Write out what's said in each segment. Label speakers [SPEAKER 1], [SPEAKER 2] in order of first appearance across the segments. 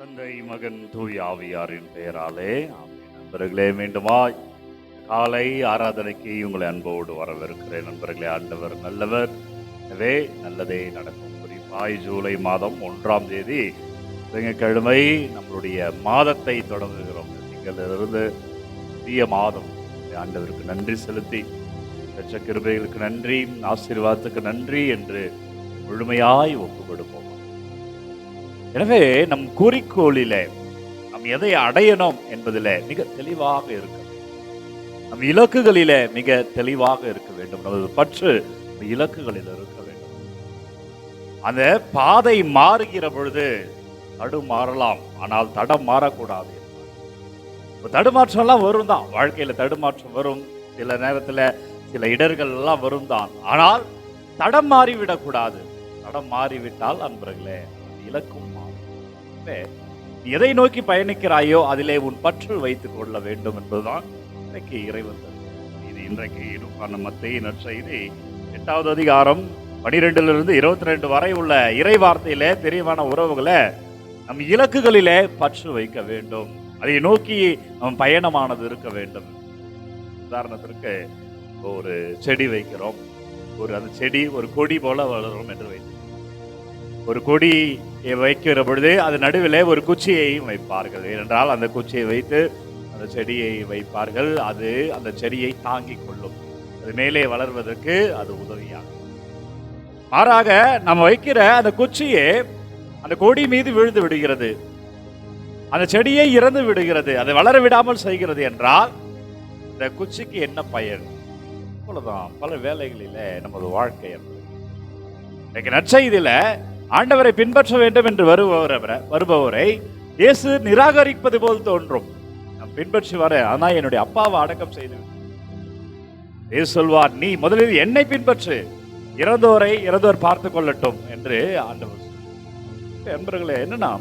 [SPEAKER 1] தந்தை, மகன், தூய் ஆவியாரின் பெயராலே ஆமென். நண்பர்களே, மீண்டுமாய் காலை ஆராதனைக்கு உங்களை அன்போடு வரவேற்கிறேன். நண்பர்களே, ஆண்டவர் நல்லவர், எனவே நல்லதே நடக்கும். குறிப்பாய் ஜூலை மாதம் 1ஆம் தேதி திங்கட்கிழமை நம்மளுடைய மாதத்தை தொடங்குகிறோம். திங்களிலிருந்து புதிய மாதம். ஆண்டவருக்கு நன்றி செலுத்தி, பெற்ற கிருபைகளுக்கு நன்றி, ஆசீர்வாதத்துக்கு நன்றி என்று முழுமையாய் ஒப்பு கொடுப்போம். எனவே நம் குறிக்கோளிலே நாம் எதை அடையணும் என்பதிலே மிக தெளிவாக இருக்க வேண்டும். நம் இலக்குகளிலே மிக தெளிவாக இருக்க வேண்டும். நமது பற்று இலக்குகளில் இருக்க வேண்டும். அந்த பாதை மாறுகிற பொழுது தடுமாறலாம், ஆனால் தடம் மாறக்கூடாது. தடுமாற்றம்லாம் வரும் தான், வாழ்க்கையில தடுமாற்றம் வரும், சில நேரத்தில் சில இடர்கள் எல்லாம் வரும் தான். ஆனால் தடம் மாறிவிடக்கூடாது. தடம் மாறிவிட்டால் அன்பர்களே இலக்கும் மாறும். எதை நோக்கி பயணிக்கிறாயோ அதிலே உன் பற்று வைத்துக் கொள்ள வேண்டும் என்பதுதான் இன்றைக்கு இறைவன் இது. இன்றைக்கு மத்தேயு நற்செய்தி 8வது அதிகாரம் 12லிருந்து 22 வரை உள்ள இறை வார்த்தையிலே தெரியவான உறவுகளை நம் இலக்குகளிலே பற்று வைக்க வேண்டும். அதை நோக்கி நம் பயணமானது இருக்க வேண்டும். உதாரணத்திற்கு ஒரு செடி வைக்கிறோம், அந்த செடி ஒரு கொடி போல வளரும் என்று வைத்து, ஒரு கொடி வைக்கிற பொழுது அது நடுவில் ஒரு குச்சியையும் வைப்பார்கள். ஏனென்றால் அந்த குச்சியை வைத்து அந்த செடியை வைப்பார்கள். அது அந்த செடியை தாங்கிக் கொள்ளும், அது மேலே வளர்வதற்கு அது உதவியாகும். மாறாக நம்ம வைக்கிற அந்த குச்சியே அந்த கொடி மீது விழுந்து விடுகிறது, அந்த செடியை இறந்து விடுகிறது, அதை வளர விடாமல் செய்கிறது என்றால் இந்த குச்சிக்கு என்ன பயன்? அவ்வளவுதான் பல வேலைகளில நமது வாழ்க்கை. நற்செய்தியில ஆண்டவரை பின்பற்ற வேண்டும் என்று வருபவரை இயேசு நிராகரிப்பது போல் தோன்றும். நாம் பின்பற்றி வர, ஆனா என்னுடைய அப்பாவை அடக்கம் செய்து இயேசு சொல்வார், நீ முதலில் என்னை பின்பற்று, இறந்தோர் பார்த்து கொள்ளட்டும் என்று ஆண்டவர். நண்பர்களே, என்னன்னா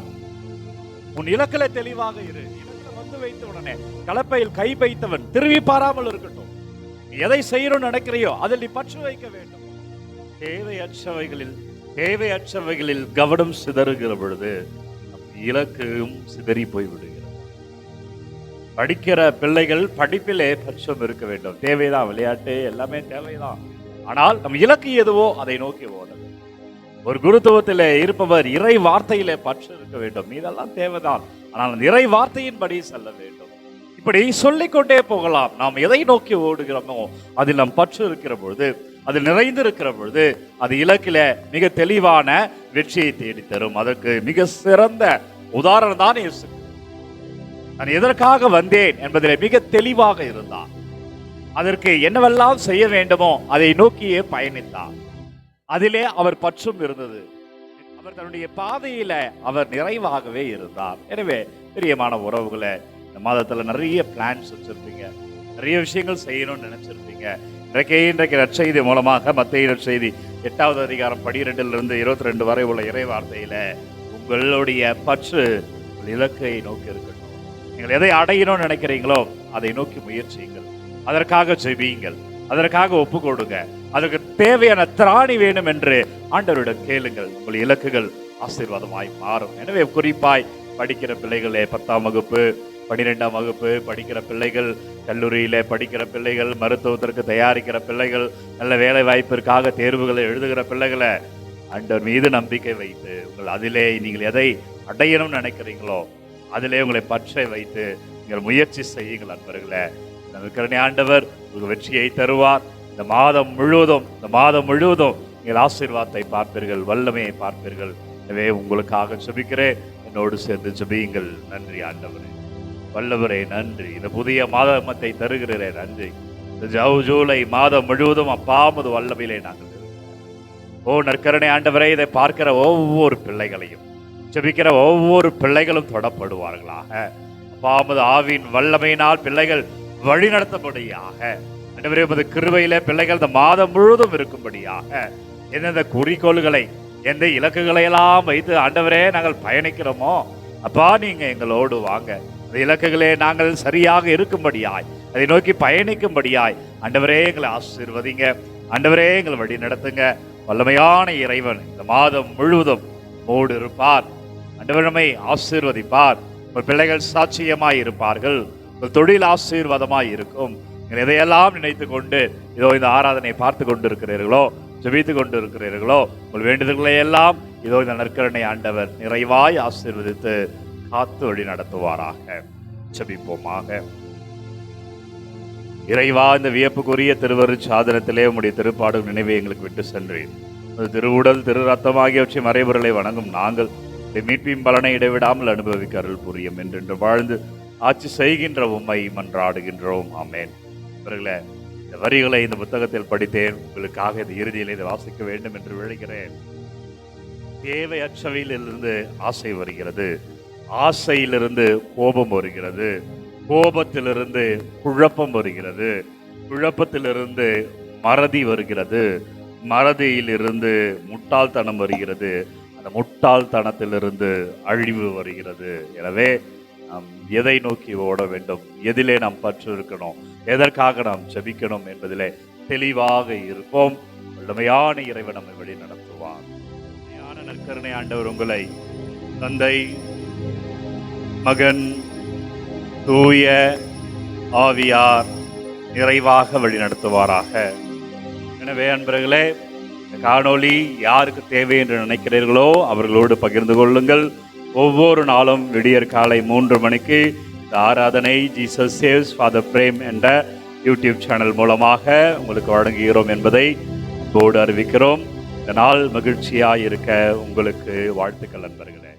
[SPEAKER 1] உன் இலக்கில தெளிவாக இரு. இலக்கில வந்து வைத்த உடனே கலப்பையில் கை வைத்தவன் திரும்பி பாராமல் இருக்கட்டும். எதை செய்யணும்னு நினைக்கிறையோ அதில் நீ பற்று வைக்க வேண்டும். தேவையற்றவைகளில் கவனம் சிதறுகிற பொழுது இலக்கும் சிதறி போய்விடுகிறது. படிக்கிற பிள்ளைகள் படிப்பிலே பட்சம் இருக்க வேண்டும். தேவைதான், விளையாட்டு எல்லாமே தேவைதான். ஆனால் நம் இலக்கு எதுவோ அதை நோக்கி ஓட. ஒரு குருத்துவத்திலே இருப்பவர் இறை வார்த்தையிலே பற்று இருக்க வேண்டும். இதெல்லாம் தேவைதான், ஆனால் அந்த இறை வார்த்தையின்படி செல்ல வேண்டும். இப்படி சொல்லிக்கொண்டே போகலாம். நாம் எதை நோக்கி ஓடுகிறோமோ அதில் நம் பற்று இருக்கிற பொழுது, அது நிறைந்து இருக்கிற பொழுது, அது இலக்கில மிக தெளிவான வெற்றியை தேடி தரும். அதற்கு மிக சிறந்த உதாரணம் தான் இயேசு. நான் எதற்காக வந்தேன் என்பதில் மிக தெளிவாக இருந்தார். அதற்கு என்னவெல்லாம் செய்ய வேண்டுமோ அதை நோக்கியே பயணித்தார். அதிலே அவர் பற்றும் இருந்தது. அவர் தன்னுடைய பாதையில அவர் நிறைவாகவே இருந்தார். எனவே பிரியமான உறவுகளை, இந்த மாதத்துல நிறைய பிளான்ஸ் வச்சிருப்பீங்க, நிறைய விஷயங்கள் செய்யணும்னு நினைச்சிருப்பீங்க. இன்றைக்கு நற்செய்தி மூலமாக மத்தேயு நற்செய்தி 8வது அதிகாரம் 12லிருந்து 22 வரை உள்ள இறை வார்த்தையில உங்களுடைய பற்று இலக்கை நோக்கி இருக்கட்டும். நீங்கள் எதை அடையணும்னு நினைக்கிறீங்களோ அதை நோக்கி முயற்சியுங்கள், அதற்காக ஜெபியுங்கள், அதற்காக ஒப்பு கொடுங்க. அதற்கு தேவையான திராணி வேணும் என்று ஆண்டவரிடம் கேளுங்கள். உங்கள் இலக்குகள் ஆசீர்வாதமாய் மாறும். எனவே குறிப்பாய் படிக்கிற பிள்ளைகளே, 10ஆம் வகுப்பு 12ஆம் வகுப்பு படிக்கிற பிள்ளைகள், கல்லூரியில படிக்கிற பிள்ளைகள், மருத்துவத்திற்கு தயாரிக்கிற பிள்ளைகள், நல்ல வேலை வாய்ப்பிற்காக தேர்வுகளை எழுதுகிற பிள்ளைகளை ஆண்டவர் மீது நம்பிக்கை வைத்து அதிலே நீங்கள் எதை அடையணும்னு நினைக்கிறீங்களோ அதிலே உங்களை பற்றை வைத்து நீங்கள் முயற்சி செய்யுங்கள். நண்பர்களே, நமக்கு ஆண்டவர் உங்களுக்கு வெற்றியை தருவார். இந்த மாதம் முழுவதும் நீங்கள் ஆசீர்வாதத்தை பார்ப்பீர்கள், வல்லமையை பார்ப்பீர்கள். எனவே உங்களுக்காக ஜெபிக்கிறேன், என்னோடு சேர்ந்து ஜெபியுங்கள். நன்றி ஆண்டவரே, வல்லவரே நன்றி. இந்த புதிய மாதத்தை தருகிறே நன்றி. ஜூலை மாதம் முழுவதும் அப்பாமது வல்லமையிலே நாங்கள் நற்கருணை ஆண்டவரே, இதை பார்க்கிற ஒவ்வொரு பிள்ளைகளையும், ஜெபிக்கிற ஒவ்வொரு பிள்ளைகளும் தொடப்படுவார்களாக. அப்பாமது ஆவின் வல்லமையினால் பிள்ளைகள் வழிநடத்தபடியாக ஆண்டவரே, உமது கிருபையிலே பிள்ளைகள் இந்த மாதம் முழுவதும் இருக்கும்படியாக எந்தெந்த குறிக்கோள்களை, எந்த இலக்குகளை எல்லாம் வைத்து ஆண்டவரே நாங்கள் பயணிக்கிறோமோ, அப்பா நீங்க எங்களோடு வாங்க. அந்த இலக்குகளே நாங்கள் சரியாக இருக்கும்படியாய், அதை நோக்கி பயணிக்கும்படியாய் ஆண்டவரே எங்களை ஆசீர்வதிங்க. ஆண்டவரே எங்களை வழி நடத்துங்க. வல்லமையான இறைவன் இந்த மாதம் முழுவதும் மோடு இருப்பார். ஆண்டவர் நம்மை ஆசீர்வதிப்பார். உங்கள் பிள்ளைகள் சாட்சியமாய் இருப்பார்கள். உங்கள் தொழில் ஆசீர்வாதமாய் இருக்கும். நீங்கள் எதையெல்லாம் நினைத்து கொண்டு இதோ இந்த ஆராதனை பார்த்து கொண்டு இருக்கிறீர்களோ, ஜெபித்து கொண்டு இருக்கிறீர்களோ, உங்கள் வேண்டுதல்களை எல்லாம் இதோ இந்த நற்கருணை ஆண்டவர் நிறைவாய் ஆசீர்வதித்து காத்து வழி நடத்துவாராக. ஜெபிப்போமாக. இறைவா, இந்த வியப்புக்குரிய திருவரு சாதனத்திலே உம்முடைய திருப்பாடும் நினைவை எங்களுக்கு விட்டு சென்றேன். திருவுடல் திரு ரத்தம் ஆகியவற்றை மறைபொருளை வணங்கும் நாங்கள் மீட்பின் பலனை இடைவிடாமல் அனுபவிக்க அருள் புரியும் என்றென்று வாழ்ந்து ஆட்சி செய்கின்ற உம்மை மன்றாடுகின்றோம். ஆமென். இவர்களே, இந்த வரிகளை இந்த புத்தகத்தில் படித்தேன். உங்களுக்காக இந்த இறுதியில் இதை வாசிக்க வேண்டும் என்று விளைகிறேன். தேவையற்றவையிலிருந்து ஆசை வருகிறது, ஆசையிலிருந்து கோபம் வருகிறது, கோபத்திலிருந்து குழப்பம் வருகிறது, குழப்பத்திலிருந்து மறதி வருகிறது, மறதியிலிருந்து முட்டாள்தனம் வருகிறது, அந்த முட்டாள்தனத்திலிருந்து அழிவு வருகிறது. எனவே நாம் எதை நோக்கி ஓட வேண்டும், எதிலே நாம் பற்று இருக்கணும், எதற்காக நாம் ஜெபிக்கணும் என்பதிலே தெளிவாக இருப்போம். வல்லமையான இறைவன் நம்மை வழி நடத்துவார். நற்கருணை ஆண்டவர் உங்களை தந்தை, மகன், தூய ஆவியார் நிறைவாக வழி நடத்துவாராக. எனவே அன்பர்களே, இந்த காணொளி யாருக்கு தேவை என்று நினைக்கிறீர்களோ அவர்களோடு பகிர்ந்து கொள்ளுங்கள். ஒவ்வொரு நாளும் விடியற் காலை 3 மணிக்கு இந்த ஆராதனை ஜீசஸ் சேவ்ஸ் ஃபாதர் பிரேம் என்ற யூடியூப் சேனல் மூலமாக உங்களுக்கு வழங்குகிறோம் என்பதை அன்போடு அறிவிக்கிறோம். இந்த நாள் மகிழ்ச்சியாக இருக்க உங்களுக்கு வாழ்த்துக்கள் அன்பர்களே.